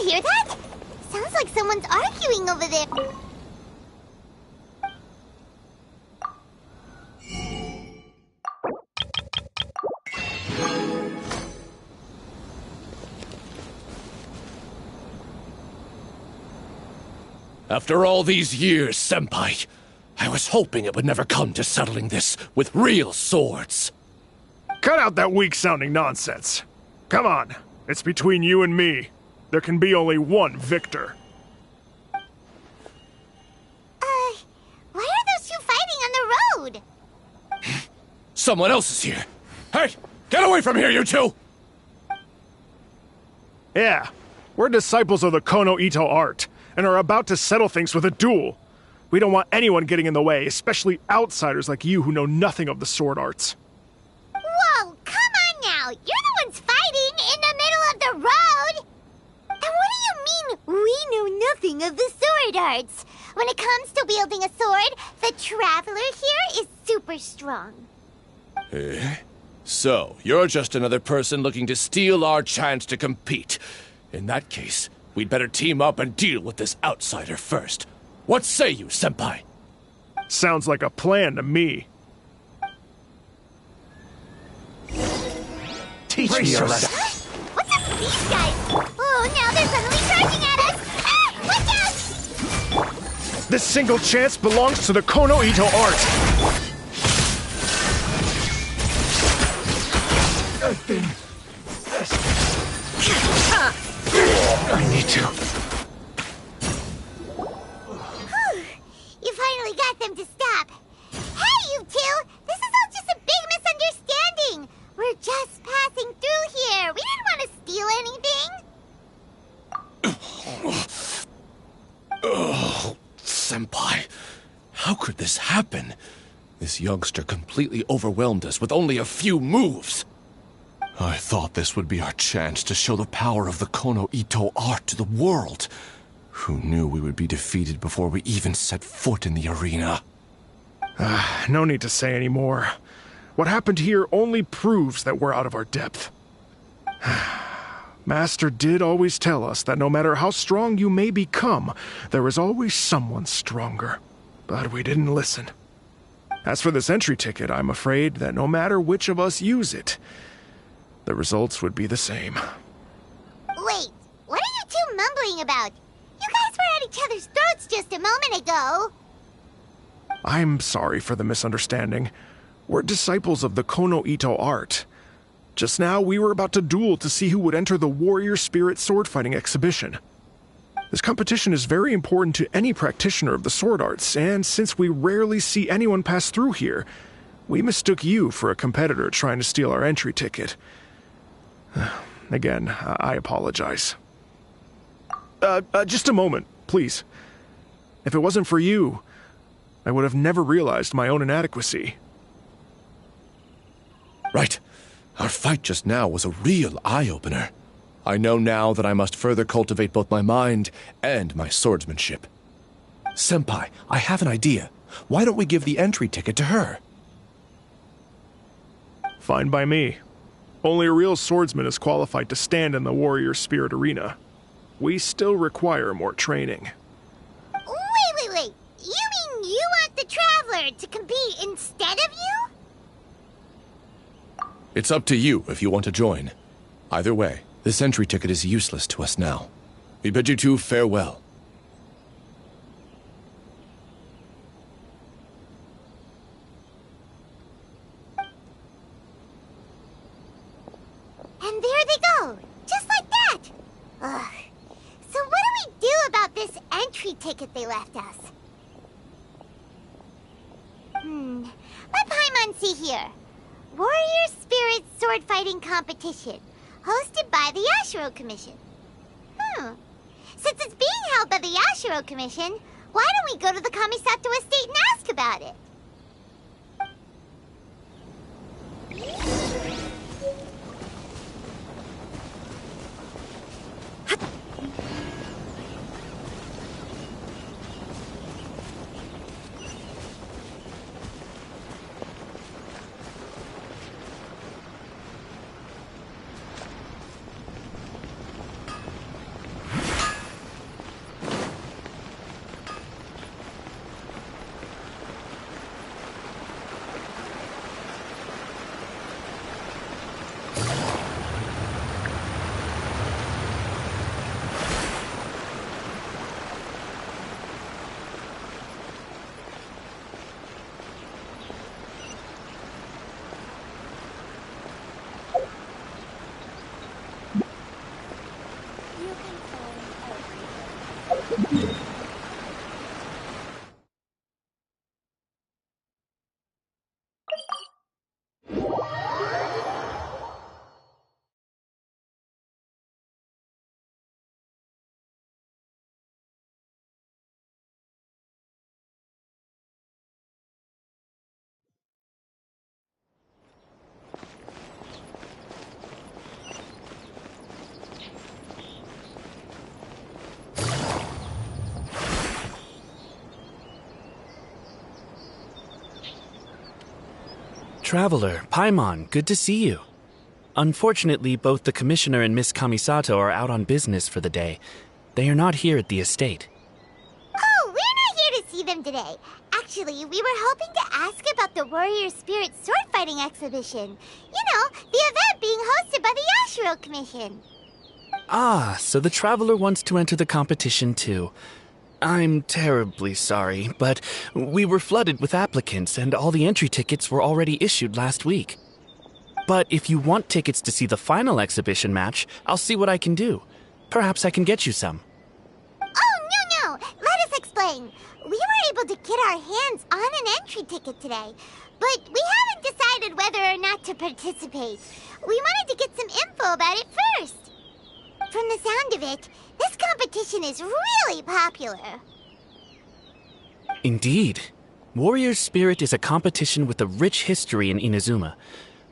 you hear that? Sounds like someone's arguing over there. After all these years, Senpai, I was hoping it would never come to settling this with real swords. Cut out that weak-sounding nonsense. Come on, it's between you and me. There can be only one victor. Why are those two fighting on the road? Someone else is here. Hey, get away from here, you two! Yeah, we're disciples of the Kono Ito art, and are about to settle things with a duel. We don't want anyone getting in the way, especially outsiders like you who know nothing of the sword arts. Whoa, come on now! You're the ones fighting in the middle of the road! And what do you mean, we know nothing of the sword arts? When it comes to wielding a sword, the traveler here is super strong. Eh? So, you're just another person looking to steal our chance to compete. In that case, we'd better team up and deal with this outsider first. What say you, Senpai? Sounds like a plan to me. Teach me your lesson. What's up with these guys? Oh, now they're suddenly charging at us! Ah! Watch out! This single chance belongs to the Kono Ito art. I've been... I need to... You finally got them to stop. Hey, you two! This is all just a big misunderstanding. We're just passing through here. We didn't want to steal anything. Oh, Senpai. How could this happen? This youngster completely overwhelmed us with only a few moves. I thought this would be our chance to show the power of the Kono Ito art to the world. Who knew we would be defeated before we even set foot in the arena? No need to say any more. What happened here only proves that we're out of our depth. Master did always tell us that no matter how strong you may become, there is always someone stronger. But we didn't listen. As for this entry ticket, I'm afraid that no matter which of us use it, the results would be the same. Wait, what are you two mumbling about? You guys were at each other's throats just a moment ago. I'm sorry for the misunderstanding. We're disciples of the Kono Ito art. Just now, we were about to duel to see who would enter the Warrior Spirit sword fighting exhibition. This competition is very important to any practitioner of the sword arts, and since we rarely see anyone pass through here, we mistook you for a competitor trying to steal our entry ticket. Again, I apologize. Just a moment, please. If it wasn't for you, I would have never realized my own inadequacy. Right. Our fight just now was a real eye-opener. I know now that I must further cultivate both my mind and my swordsmanship. Senpai, I have an idea. Why don't we give the entry ticket to her? Fine by me. Only a real swordsman is qualified to stand in the Warrior Spirit arena. We still require more training. Wait. You mean you want the Traveler to compete instead of you? It's up to you if you want to join. Either way, this entry ticket is useless to us now. We bid you two farewell. And there they go, just like that. Ugh. So what do we do about this entry ticket they left us? Let Paimon see here. Warrior Spirit Sword Fighting Competition, hosted by the Yashiro Commission. Since it's being held by the Yashiro Commission, why don't we go to the Kamisato estate and ask about it? Traveler, Paimon, good to see you. Unfortunately, both the Commissioner and Miss Kamisato are out on business for the day. They are not here at the estate. Oh, we're not here to see them today. Actually, we were hoping to ask about the Warrior Spirit sword fighting exhibition. You know, the event being hosted by the aWarrior Commission. Ah, so the Traveler wants to enter the competition too. I'm terribly sorry, but we were flooded with applicants and all the entry tickets were already issued last week. But if you want tickets to see the final exhibition match, I'll see what I can do. Perhaps I can get you some. Oh, no. Let us explain. We were able to get our hands on an entry ticket today, but we haven't decided whether or not to participate. We wanted to get some info about it first. From the sound of it, this competition is really popular. Indeed. Warrior Spirit is a competition with a rich history in Inazuma.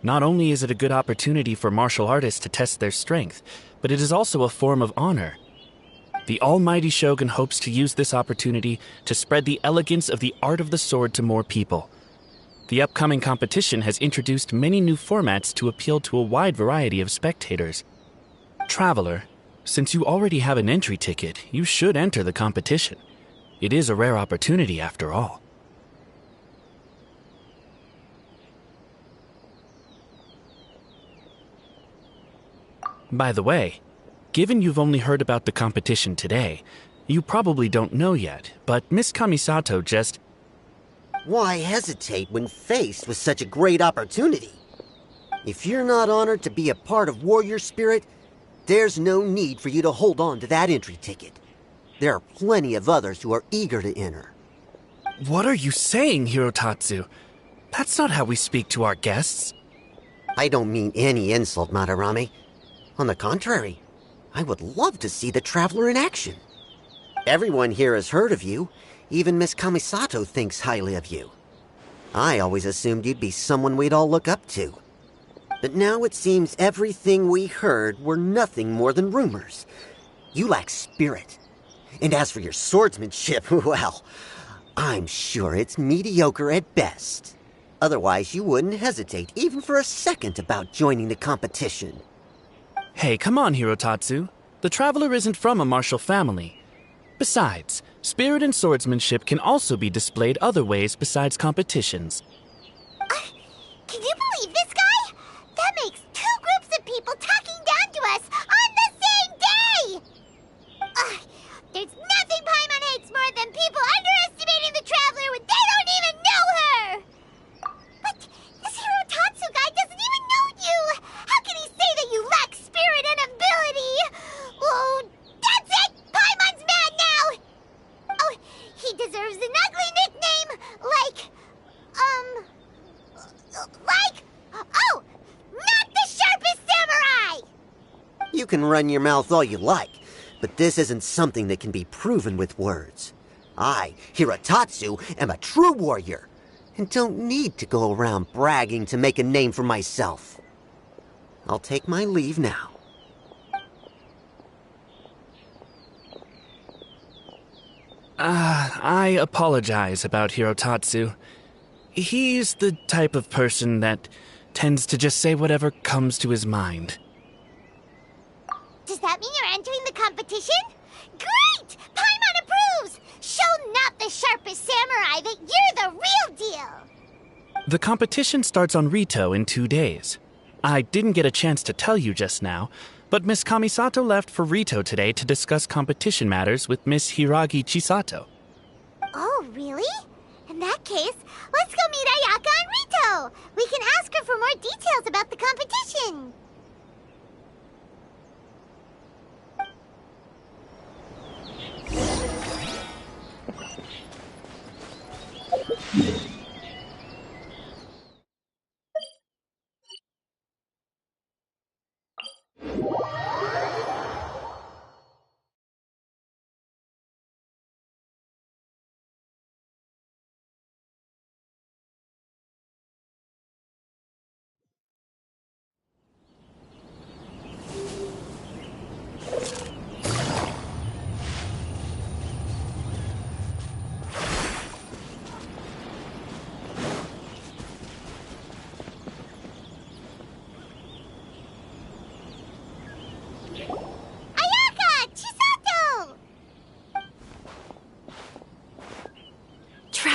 Not only is it a good opportunity for martial artists to test their strength, but it is also a form of honor. The almighty Shogun hopes to use this opportunity to spread the elegance of the art of the sword to more people. The upcoming competition has introduced many new formats to appeal to a wide variety of spectators. Traveler, since you already have an entry ticket, you should enter the competition. It is a rare opportunity after all. By the way, given you've only heard about the competition today, you probably don't know yet, but Miss Kamisato just... Why hesitate when faced with such a great opportunity? If you're not honored to be a part of Warrior Spirit, there's no need for you to hold on to that entry ticket. There are plenty of others who are eager to enter. What are you saying, Hirotatsu? That's not how we speak to our guests. I don't mean any insult, Madarame. On the contrary, I would love to see the Traveler in action. Everyone here has heard of you. Even Miss Kamisato thinks highly of you. I always assumed you'd be someone we'd all look up to. But now it seems everything we heard were nothing more than rumors. You lack spirit. And as for your swordsmanship, well, I'm sure it's mediocre at best. Otherwise, you wouldn't hesitate even for a second about joining the competition. Hey, come on, Hirotatsu. The Traveler isn't from a martial family. Besides, spirit and swordsmanship can also be displayed other ways besides competitions. Can you believe this guy? That makes two groups of people talking down to us on the same day! There's nothing Paimon hates more than people underestimating the Traveler when they don't even know her! But this Hirotatsu guy doesn't even know you! How can he say that you lack spirit and ability? Oh, that's it! Paimon's mad now! Oh, he deserves an ugly nickname oh, not the sharpest samurai! You can run your mouth all you like, but this isn't something that can be proven with words. I, Hirotatsu, am a true warrior, and don't need to go around bragging to make a name for myself. I'll take my leave now. I apologize about Hirotatsu. He's the type of person that tends to just say whatever comes to his mind. Does that mean you're entering the competition? Great! Paimon approves! Show not the sharpest samurai that you're the real deal! The competition starts on Rito in 2 days. I didn't get a chance to tell you just now, but Miss Kamisato left for Rito today to discuss competition matters with Miss Hiragi Chisato. Oh, really? In that case, let's go meet Ayaka and Rito! We can ask her for more details about the competition!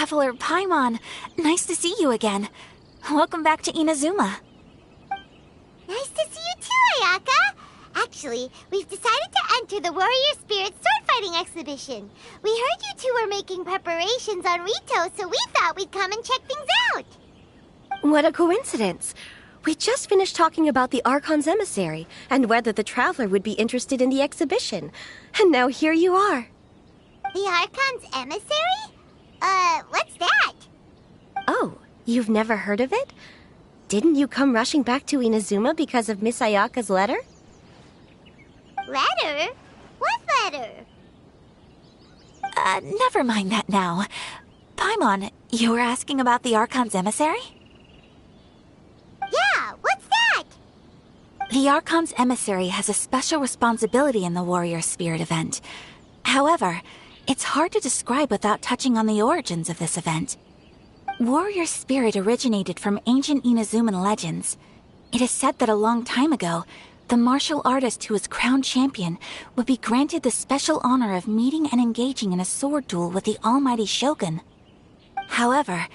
Traveler Paimon, nice to see you again. Welcome back to Inazuma. Nice to see you too, Ayaka. Actually, we've decided to enter the Warrior Spirit sword fighting exhibition. We heard you two were making preparations on Rito, so we thought we'd come and check things out. What a coincidence. We just finished talking about the Archon's emissary and whether the Traveler would be interested in the exhibition. And now here you are. The Archon's emissary? What's that? Oh, you've never heard of it? Didn't you come rushing back to Inazuma because of Miss Ayaka's letter? Letter? What letter? Never mind that now. Paimon, you were asking about the Archon's emissary? Yeah, what's that? The Archon's emissary has a special responsibility in the Warrior Spirit event. However, it's hard to describe without touching on the origins of this event. Warrior Spirit originated from ancient Inazuman legends. It is said that a long time ago, the martial artist who was crowned champion would be granted the special honor of meeting and engaging in a sword duel with the Almighty Shogun. However,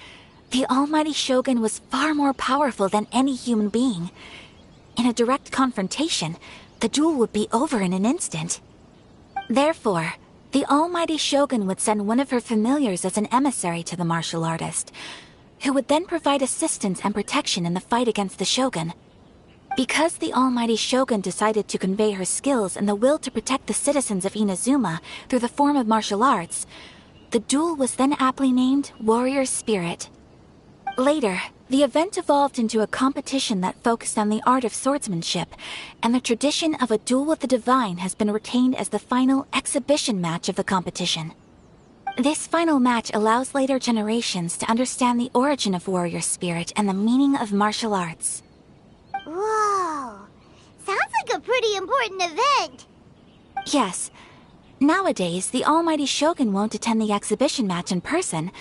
the Almighty Shogun was far more powerful than any human being. In a direct confrontation, the duel would be over in an instant. Therefore, the Almighty Shogun would send one of her familiars as an emissary to the martial artist, who would then provide assistance and protection in the fight against the Shogun. Because the Almighty Shogun decided to convey her skills and the will to protect the citizens of Inazuma through the form of martial arts, the duel was then aptly named Warrior Spirit. Later, the event evolved into a competition that focused on the art of swordsmanship, and the tradition of a duel with the divine has been retained as the final exhibition match of the competition. This final match allows later generations to understand the origin of Warrior Spirit and the meaning of martial arts. Whoa. Sounds like a pretty important event. Yes. Nowadays, the Almighty Shogun won't attend the exhibition match in person,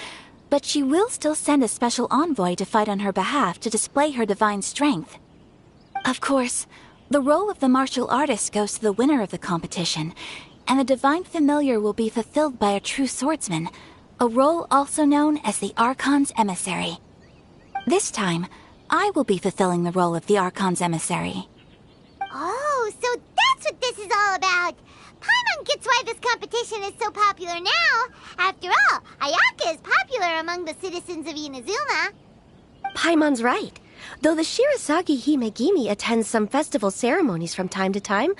but she will still send a special envoy to fight on her behalf to display her divine strength. Of course, the role of the martial artist goes to the winner of the competition, and the divine familiar will be fulfilled by a true swordsman, a role also known as the Archon's emissary. This time, I will be fulfilling the role of the Archon's emissary. Oh, so that's what this is all about. Paimon gets why this competition is so popular now. After all, Ayaka is popular among the citizens of Inazuma. Paimon's right. Though the Shirasagi Himegimi attends some festival ceremonies from time to time,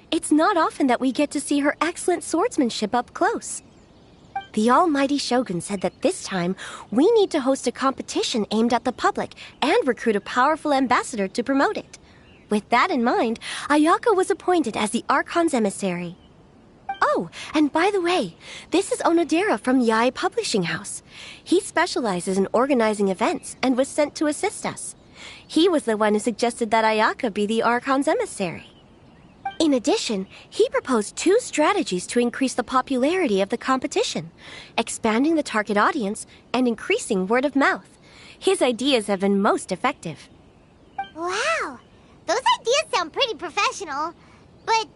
it's not often that we get to see her excellent swordsmanship up close. The Almighty Shogun said that this time, we need to host a competition aimed at the public and recruit a powerful ambassador to promote it. With that in mind, Ayaka was appointed as the Archon's emissary. Oh, and by the way, this is Onodera from Yae Publishing House. He specializes in organizing events and was sent to assist us. He was the one who suggested that Ayaka be the Archon's emissary. In addition, he proposed 2 strategies to increase the popularity of the competition, expanding the target audience and increasing word of mouth. His ideas have been most effective. Wow, those ideas sound pretty professional. But,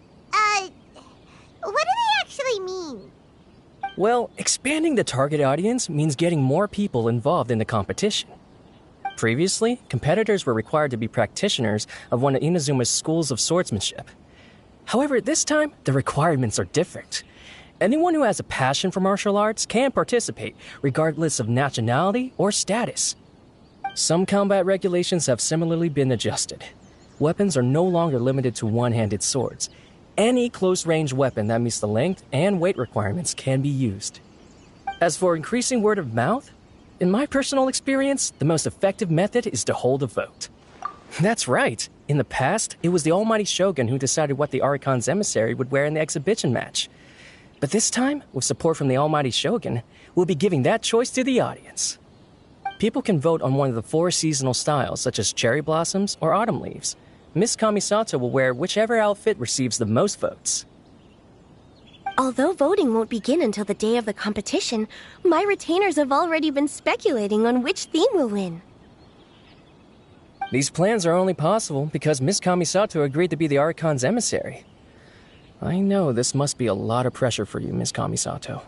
what do they actually mean? Well, expanding the target audience means getting more people involved in the competition. Previously, competitors were required to be practitioners of one of Inazuma's schools of swordsmanship. However, this time, the requirements are different. Anyone who has a passion for martial arts can participate, regardless of nationality or status. Some combat regulations have similarly been adjusted. Weapons are no longer limited to one-handed swords. Any close-range weapon that meets the length and weight requirements can be used. As for increasing word of mouth, in my personal experience, the most effective method is to hold a vote. That's right. In the past, it was the Almighty Shogun who decided what the Archon's emissary would wear in the exhibition match. But this time, with support from the Almighty Shogun, we'll be giving that choice to the audience. People can vote on one of the 4 seasonal styles, such as cherry blossoms or autumn leaves. Miss Kamisato will wear whichever outfit receives the most votes. Although voting won't begin until the day of the competition, my retainers have already been speculating on which theme will win. These plans are only possible because Miss Kamisato agreed to be the Archon's emissary. I know this must be a lot of pressure for you, Miss Kamisato.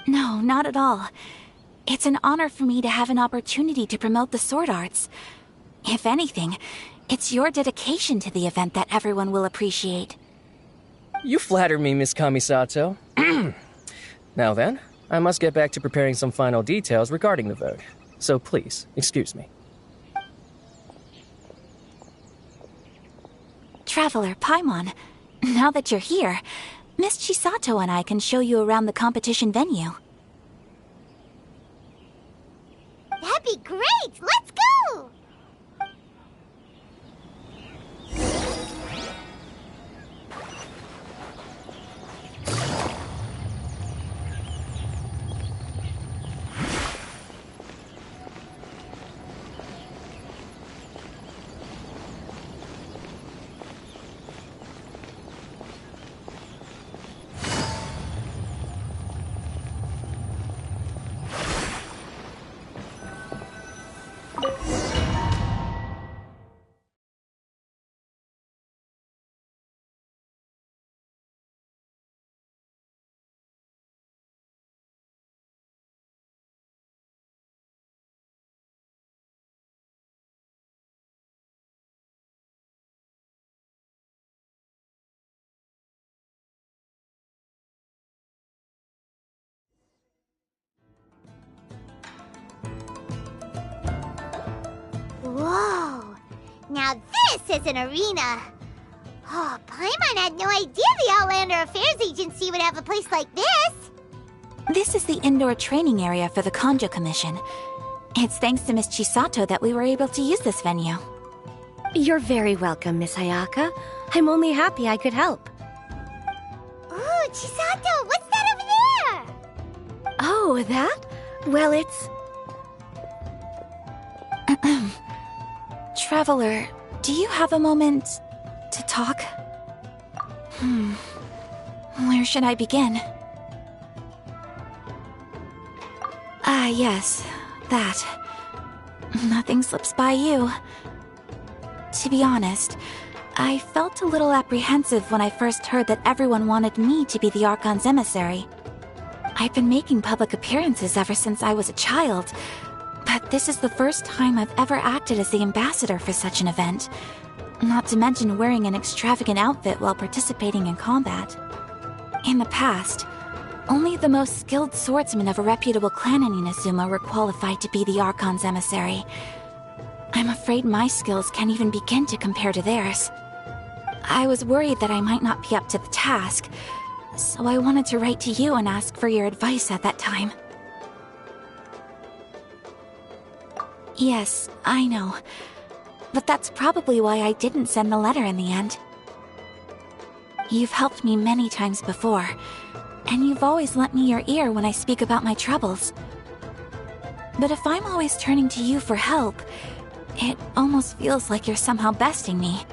No, not at all. It's an honor for me to have an opportunity to promote the sword arts. If anything, it's your dedication to the event that everyone will appreciate. You flatter me, Miss Kamisato. Now then, I must get back to preparing some final details regarding the vote. So please, excuse me. Traveler Paimon, now that you're here, Miss Chisato and I can show you around the competition venue. That'd be great! Let's go! Whoa! Now this is an arena! Oh, Paimon had no idea the Outlander Affairs Agency would have a place like this! This is the indoor training area for the Kanjo Commission. It's thanks to Miss Chisato that we were able to use this venue. You're very welcome, Miss Ayaka. I'm only happy I could help. Ooh, Chisato, what's that over there? Oh, that? Well, it's... Traveler, do you have a moment to talk? Where should I begin? Yes, that. Nothing slips by you. To be honest, I felt a little apprehensive when I first heard that everyone wanted me to be the Archon's emissary. I've been making public appearances ever since I was a child, but this is the first time I've ever acted as the ambassador for such an event. Not to mention wearing an extravagant outfit while participating in combat. In the past, only the most skilled swordsmen of a reputable clan in Inazuma were qualified to be the Archon's emissary. I'm afraid my skills can't even begin to compare to theirs. I was worried that I might not be up to the task, so I wanted to write to you and ask for your advice at that time. Yes, I know. But that's probably why I didn't send the letter in the end. You've helped me many times before, and you've always lent me your ear when I speak about my troubles. But if I'm always turning to you for help, it almost feels like you're somehow besting me.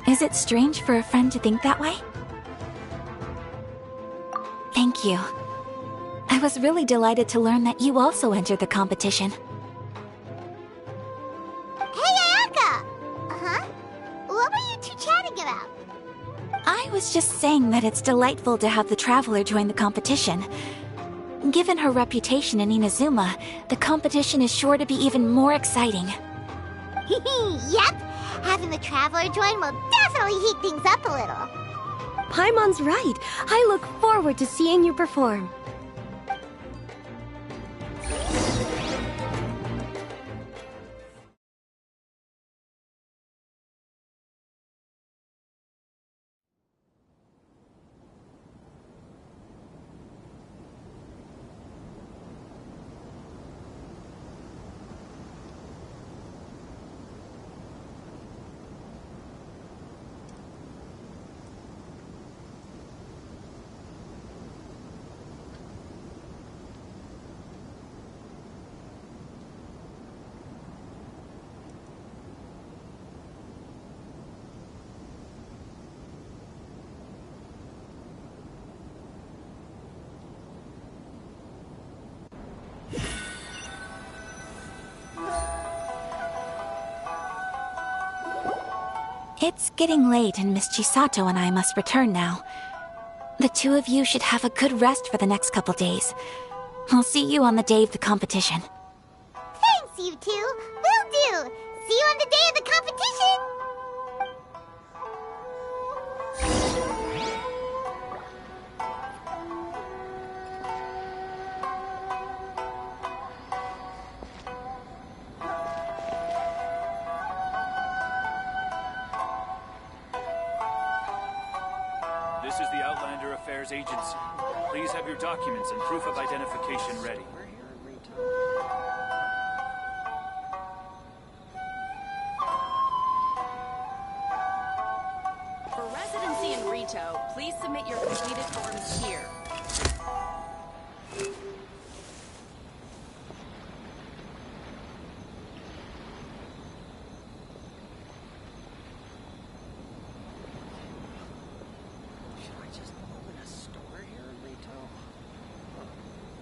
Is it strange for a friend to think that way? Thank you. I was really delighted to learn that you also entered the competition. Hey, Ayaka! Uh-huh? What were you two chatting about? I was just saying that it's delightful to have the Traveler join the competition. Given her reputation in Inazuma, the competition is sure to be even more exciting. Yep! Having the Traveler join will definitely heat things up a little. Paimon's right. I look forward to seeing you perform. It's getting late and Miss Chisato and I must return now. The two of you should have a good rest for the next couple days. I'll see you on the day of the competition. Thanks, you two. Will do. See you on the day of the competition. This is the Outlander Affairs Agency. Please have your documents and proof of identification ready. For residency in Rito, please submit your completed forms here.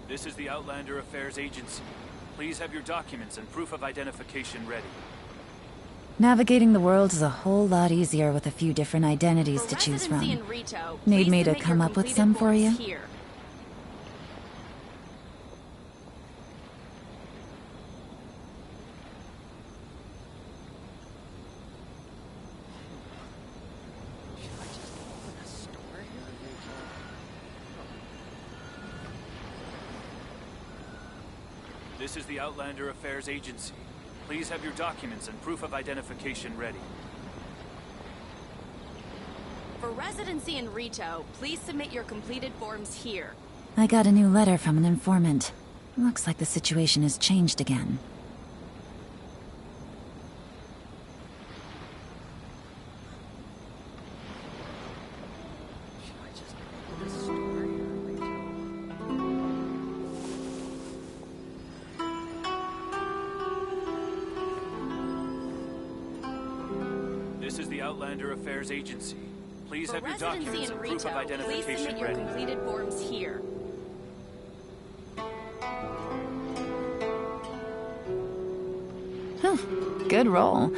This is the Outlander Affairs Agency. Please have your documents and proof of identification ready. Navigating the world is a whole lot easier with a few different identities to choose from. Need me to come up with some for you? Here. This is the Outlander Affairs Agency. Please have your documents and proof of identification ready. For residency in Rito, please submit your completed forms here. I got a new letter from an informant. Looks like the situation has changed again. This is the Outlander Affairs Agency. Please For have your residency documents in and proof of Rito, please identification submit your ready. completed forms here. Whew, good roll.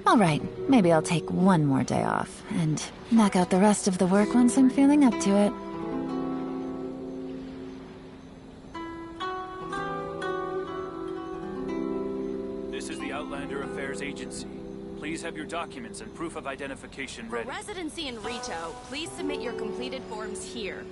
Alright, maybe I'll take one more day off, and knock out the rest of the work once I'm feeling up to it. This is the Outlander Affairs Agency. Please have your documents and proof of identification For ready. residency in Rito, please submit your completed forms here.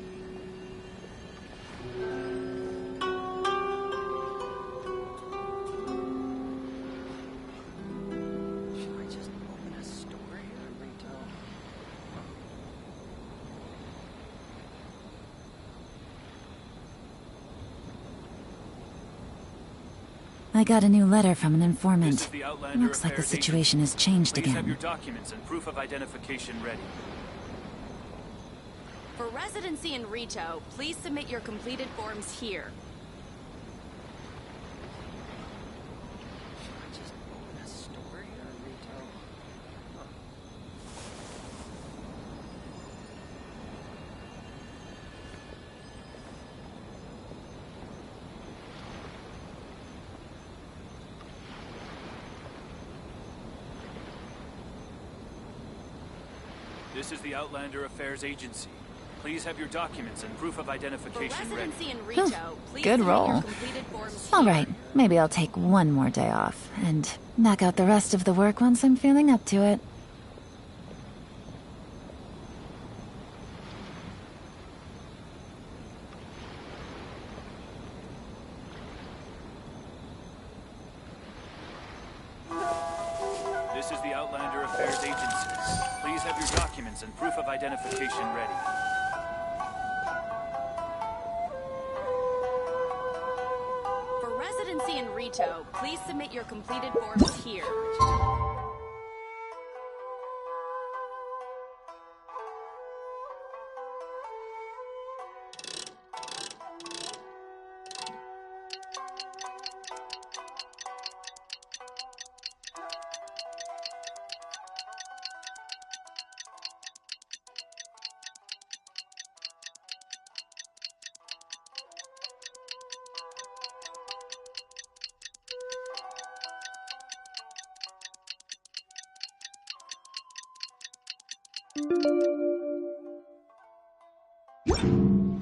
I got a new letter from an This informant. is the Outlander Looks like the Affairs situation has changed Please have your again. documents and proof of identification ready. For residency in Rito, please submit your completed forms here. This is the Outlander Affairs Agency. Please have your documents and proof of For identification ready. residency in Rito, please good submit roll. your completed forms here. Alright, maybe I'll take one more day off, and knock out the rest of the work once I'm feeling up to it. This is the Outlander Affairs Agency. Please have your documents and proof of identification ready. For residency in Rito, please submit your completed forms here.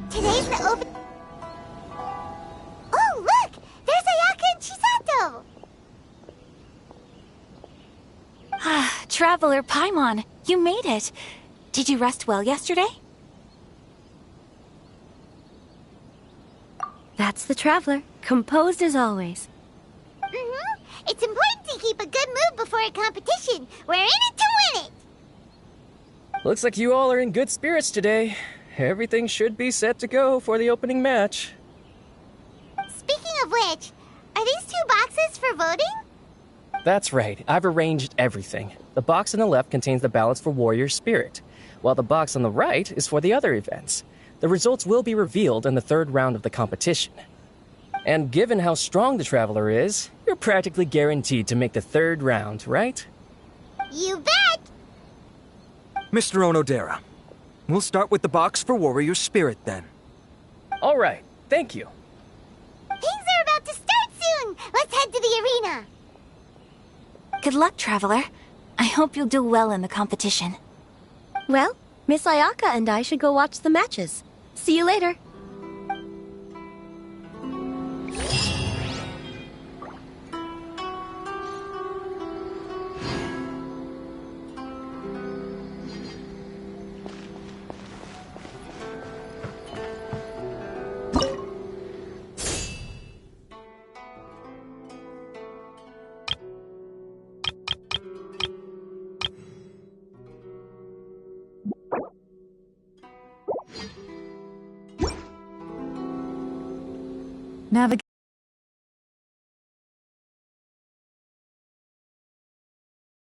Today's the open... Traveler Paimon, you made it. Did you rest well yesterday? That's the Traveler, composed as always. Mm-hmm. It's important to keep a good mood before a competition. We're in it to win it. Looks like you all are in good spirits today. Everything should be set to go for the opening match. Speaking of which, are these 2 boxes for voting? That's right, I've arranged everything. The box on the left contains the ballots for Warrior Spirit, while the box on the right is for the other events. The results will be revealed in the 3rd round of the competition. And given how strong the Traveler is, you're practically guaranteed to make the 3rd round, right? You bet! Mr. Onodera, we'll start with the box for Warrior Spirit then. All right, thank you. Things are about to start soon! Let's head to the arena! Good luck, Traveler. I hope you'll do well in the competition. Well, Miss Ayaka and I should go watch the matches. See you later. Navigate